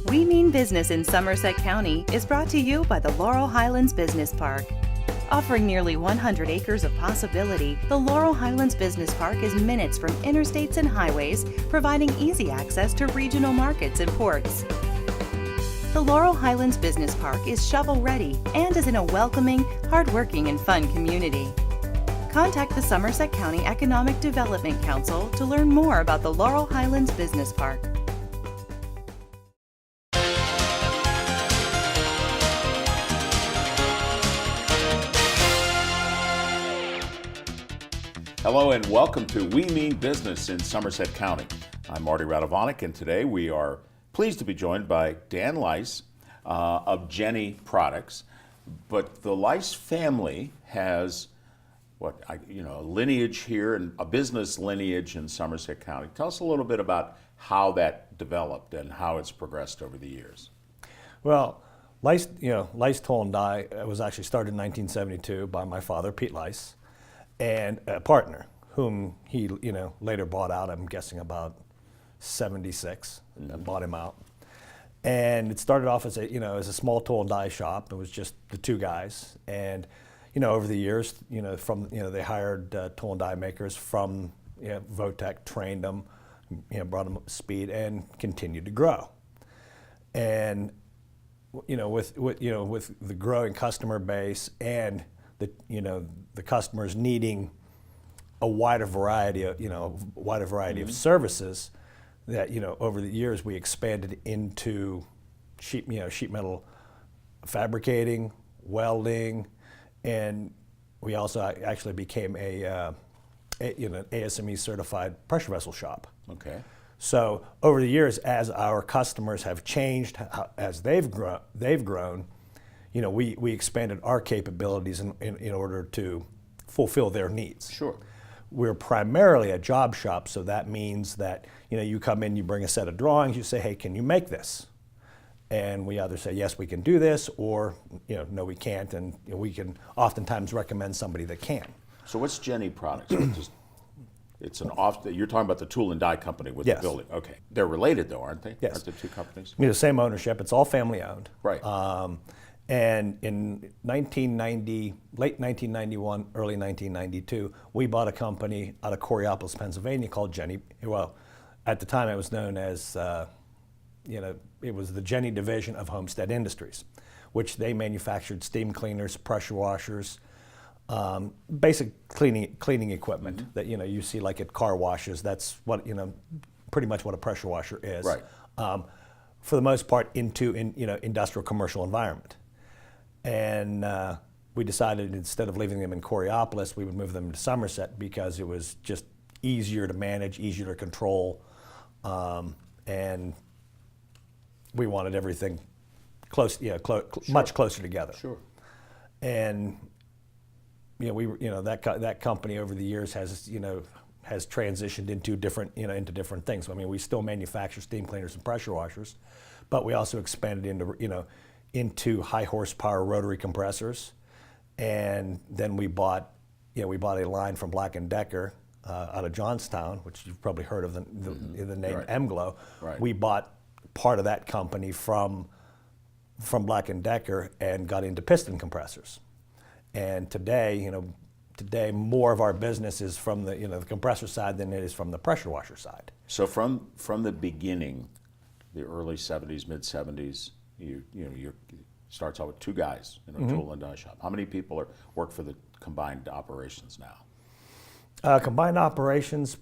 We Mean Business in Somerset County is brought to you by the Laurel Highlands Business Park. Offering nearly 100 acres of possibility, the Laurel Highlands Business Park is minutes from interstates and highways, providing easy access to regional markets and ports. The Laurel Highlands Business Park is shovel-ready and is in a welcoming, hardworking, and fun community. Contact the Somerset County Economic Development Council to learn more about the Laurel Highlands Business Park. Hello and welcome to We Mean Business in Somerset County. I'm Marty Radovanic, and today we are pleased to be joined by Dan Leiss of Jenny Products. But the Leiss family has a lineage here, and a business lineage in Somerset County. Tell us a little bit about how that developed and how it's progressed over the years. Well, Leiss Tool and Die was actually started in 1972 by my father, Pete Leiss, and a partner whom he later bought out. I'm guessing about 76, and bought him out. And it started off as a small tool and die shop. It was just the two guys, and over the years, they hired tool and die makers from Votech, trained them, brought them up to speed, and continued to grow. And with the growing customer base and the customers needing a wider variety of services, that over the years we expanded into sheet metal fabricating, welding, and we also actually became an ASME certified pressure vessel shop. Okay. So over the years, as our customers have changed, as they've grown, we expanded our capabilities in order to fulfill their needs. Sure. We're primarily a job shop, so that means that you come in, you bring a set of drawings, you say, hey, can you make this? And we either say, yes, we can do this, or no, we can't, and we can oftentimes recommend somebody that can. So what's Jenny Products? It's an you're talking about the tool and die company with Yes. the building. Okay. They're related though, aren't they? Yes. Aren't the two companies? The same ownership, it's all family owned. Right. And in late 1991, early 1992, we bought a company out of Coraopolis, Pennsylvania called Jenny. Well, at the time it was known as, it was the Jenny division of Homestead Industries, which they manufactured steam cleaners, pressure washers, basic cleaning equipment that you see like at car washes. That's what pretty much what a pressure washer is. Right. For the most part, into industrial commercial environment. And we decided instead of leaving them in Coraopolis, we would move them to Somerset because it was just easier to manage, easier to control, and we wanted everything much closer together. Sure. And that company over the years has transitioned into different things. I mean, we still manufacture steam cleaners and pressure washers, but we also expanded into high horsepower rotary compressors, and then we bought a line from Black & Decker out of Johnstown, which you've probably heard of the name Right. Emglo. Right. We bought part of that company from Black & Decker and got into piston compressors. And today more of our business is from the compressor side than it is from the pressure washer side. So from the beginning, the early 70s, mid 70s, you starts out with two guys in a tool and die shop. How many people work for the combined operations now? Combined operations,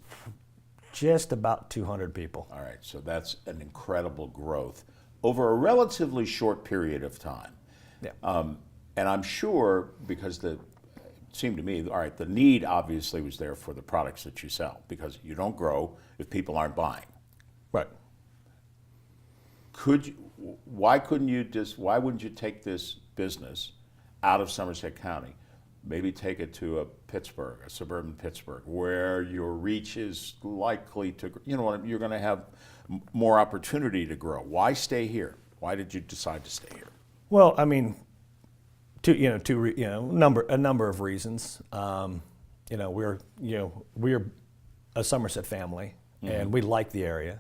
just about 200 people. All right, so that's an incredible growth over a relatively short period of time. Yeah. And I'm sure because it seemed to me, all right, the need obviously was there for the products that you sell because you don't grow if people aren't buying. Right. Why wouldn't you take this business out of Somerset County, maybe take it to a suburban Pittsburgh, where your reach is likely to, you're going to have more opportunity to grow. Why stay here? Why did you decide to stay here? Well, I mean, a number of reasons. We're a Somerset family, and we like the area.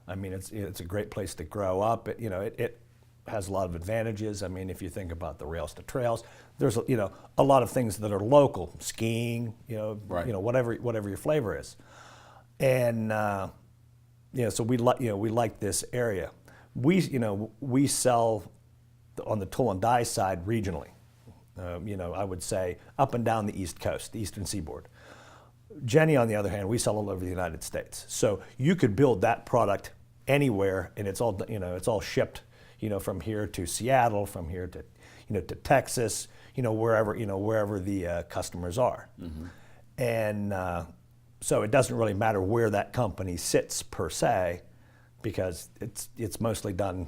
I mean, it's a great place to grow up. It has a lot of advantages. I mean, if you think about the rails to trails, there's a lot of things that are local, skiing, Right. whatever your flavor is, and so we like this area. We sell on the tool and die side regionally. I would say up and down the East Coast, the Eastern Seaboard. Jenny, on the other hand, we sell all over the United States. So you could build that product anywhere, and it's all shipped, from here to Seattle, from here to, to Texas, wherever the customers are. Mm-hmm. And so it doesn't really matter where that company sits per se, because it's mostly done.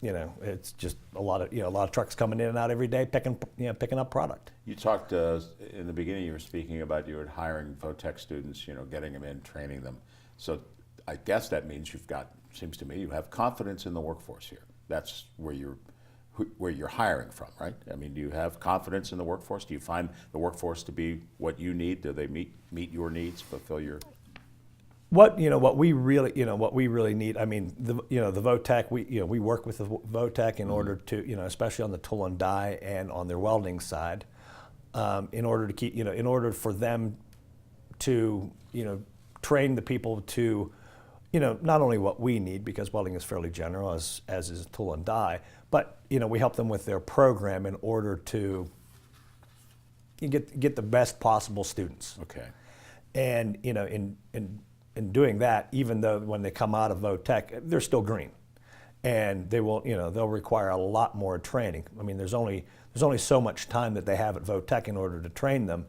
It's just a lot of trucks coming in and out every day picking up product. You talked in the beginning. You were speaking about you were hiring Votech students, getting them in, training them. So I guess that means seems to me, you have confidence in the workforce here. That's where you're hiring from, right? I mean, do you have confidence in the workforce? Do you find the workforce to be what you need? Do they meet your needs, fulfill your? What we really need. I mean, the Votech. We work with the Votech in order to especially on the tool and die and on their welding side, in order for them to train the people to not only what we need, because welding is fairly general as is tool and die, but we help them with their program in order to get the best possible students. Okay. And in doing that, even though when they come out of Votech, they're still green, and they'll require a lot more training. I mean, there's only so much time that they have at Votech in order to train them.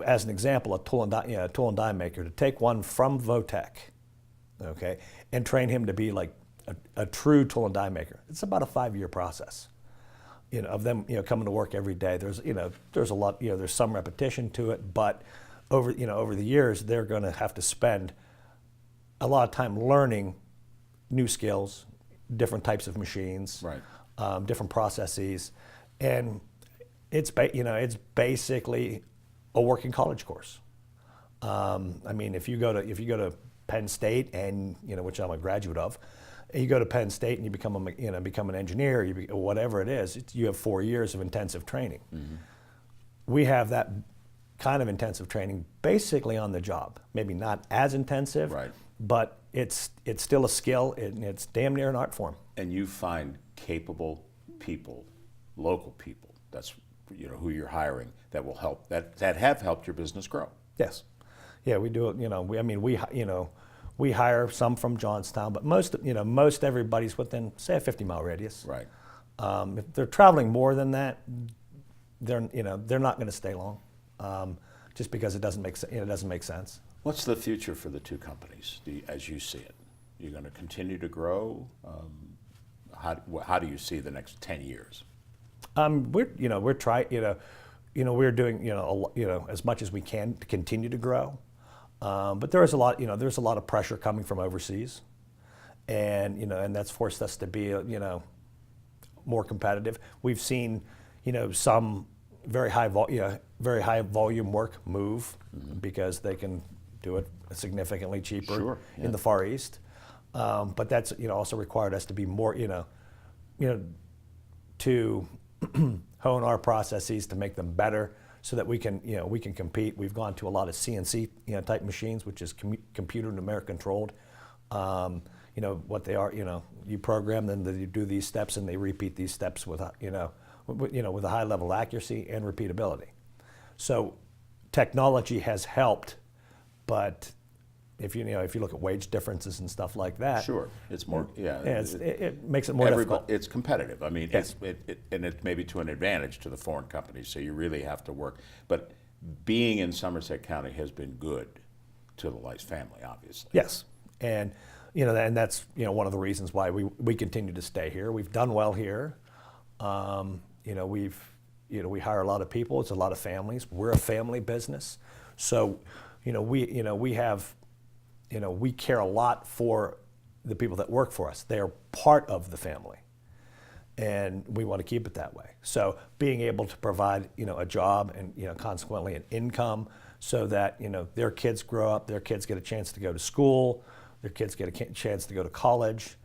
As an example, a tool and die maker, to take one from Votech, okay, and train him to be like a true tool and die maker, it's about a 5-year process. Of them coming to work every day. There's a lot, there's some repetition to it, but over the years, they're going to have to spend a lot of time learning new skills, different types of machines, right. Different processes, and it's basically a working college course. I mean, if you go to Penn State, and which I'm a graduate of, and you go to Penn State and you become an engineer, whatever it is, you have 4 years of intensive training. Mm-hmm. We have that kind of intensive training basically on the job. Maybe not as intensive, right. But it's still a skill, and it's damn near an art form. And you find capable people, local people, that's who you're hiring, that will help, that have helped your business grow. Yes. Yeah, we do it. We hire some from Johnstown, but most everybody's within, say, a 50-mile radius. Right. If they're traveling more than that, they're not going to stay long. Just because it doesn't make sense. What's the future for the two companies, as you see it? You're going to continue to grow. How do you see the next 10 years? We're trying. We're doing as much as we can to continue to grow. But there's a lot of pressure coming from overseas, and that's forced us to be more competitive. We've seen some very high volume work move, mm-hmm. because they can do it significantly cheaper, sure, yeah. in the Far East. But that's also required us to be more to hone our processes to make them better, so that we can compete. We've gone to a lot of CNC type machines, which is computer numeric controlled. What they are, you program them, you do these steps, and they repeat these steps with a high level of accuracy and repeatability. So technology has helped, but if you look at wage differences and stuff like that, sure, it's more, yeah. It makes it more difficult. It's competitive. I mean, yes. And it's maybe to an advantage to the foreign companies. So you really have to work. But being in Somerset County has been good to the Leiss family, obviously. Yes, and and that's one of the reasons why we continue to stay here. We've done well here. We hire a lot of people. It's a lot of families. We're a family business, so we have. We care a lot for the people that work for us. They are part of the family, and we want to keep it that way. So being able to provide, a job and, consequently an income, so that, their kids grow up, their kids get a chance to go to school, their kids get a chance to go to college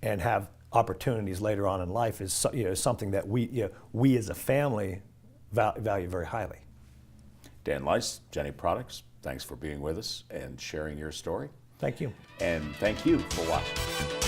and have opportunities later on in life is something that we as a family value very highly. Dan Leiss, Jenny Products, thanks for being with us and sharing your story. Thank you. And thank you for watching.